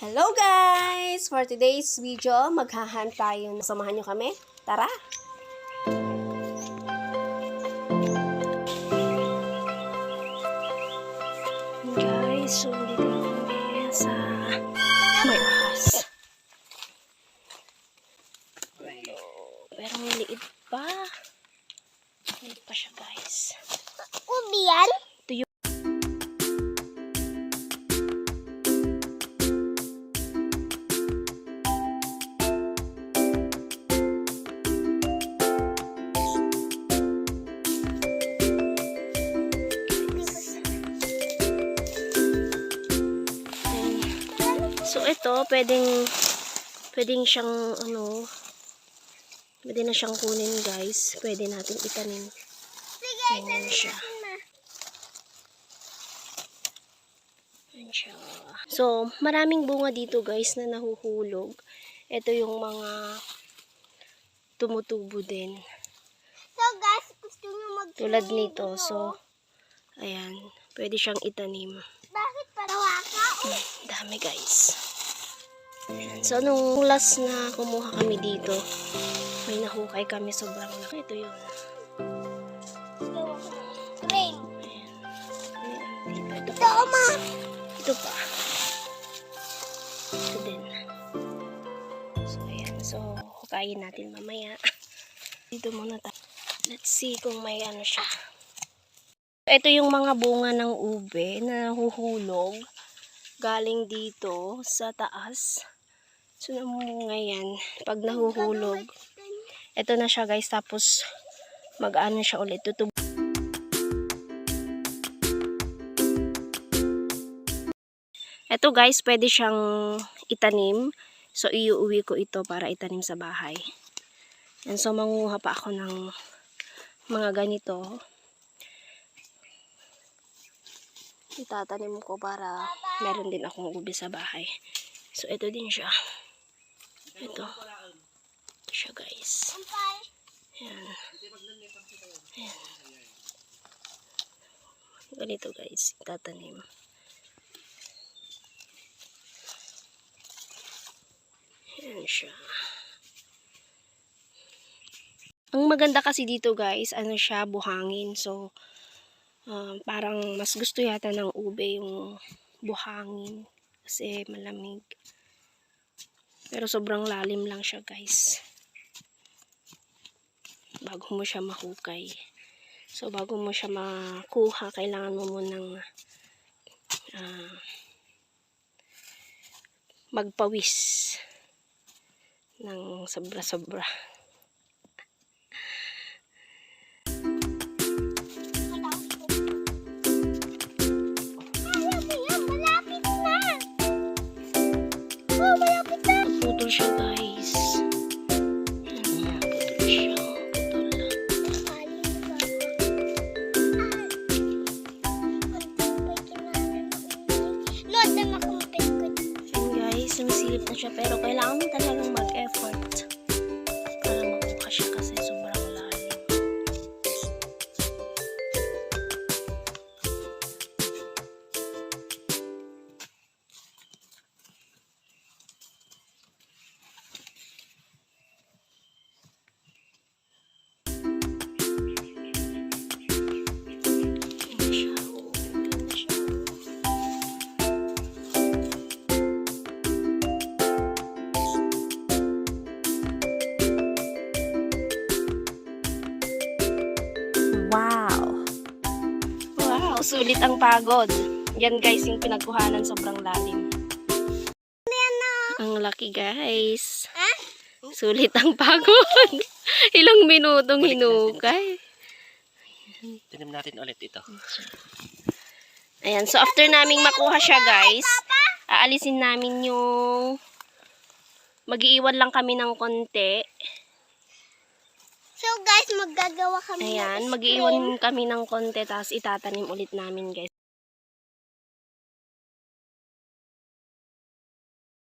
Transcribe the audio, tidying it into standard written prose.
Hello guys! For today's video, maghahunt tayo. Samahan nyo kami? Tara! Guys, so dito kami sa may ahas. Pero maliit pa. Maliit pa siya guys. Ubi yan? Ito yung so ito, pwedeng siyang pwede na siyang kunin guys. Pwede natin itanim. Ayan siya. Ayan siya. So, maraming bunga dito guys na nahuhulog. Ito yung mga tumutubo din. So guys, gusto nyo mag-try Tulad nito. So, ayan. Pwede siyang itanim. Bakit parawa ka? Dami guys. Ayan. So, nung last na kumuha kami dito, may nahukay kami sobrang laki. Ito yun. Rain. Ayan. Ito Ito, ma. Ito pa. Ito din. So, ayan. So, hukayin natin mamaya. Dito muna tayo. Let's see kung may ano siya. Ito yung mga bunga ng ube na nahuhulog. Galing dito sa taas. So, namunga yan. Pag nahuhulog, ito na siya guys. Tapos, mag-ano siya ulit. Tutubo. Ito guys, pwede siyang itanim. So, iuwi ko ito para itanim sa bahay. And so, manguha pa ako ng mga ganito. Itatanim ko para meron din akong ube sa bahay. So, ito din siya. Ito. Ito siya guys. Ayan. Ayan. Ganito guys, itatanim. Ayan siya. Ang maganda kasi dito guys, ano siya, buhangin. So, parang mas gusto yata ng ube yung buhangin. Kasi malamig. Pero sobrang lalim lang siya guys. Bago mo siya mahukay. So, bago mo siya makuha, kailangan mo munang magpawis ng sobra-sobra. Putol siya guys. Putol siya. Ayan guys, sumisilip na siya. Pero kailangan mo talagang mag-effort para makuha siya kasi sobrang lalim. Wow! Wow! Sulit ang pagod. Yan guys, yung pinagkuhanan sobrang lalim. Ang laki guys. Sulit ang pagod. Ilang minutong hinukay. Tinim natin ulit ito. Ayan, so after naming makuha siya guys, aalisin namin yung mag-iiwan lang kami ng konti. So guys, maggagawa kami. Ayan, mag-iiwan kami ng konti tapos itatanim ulit namin guys.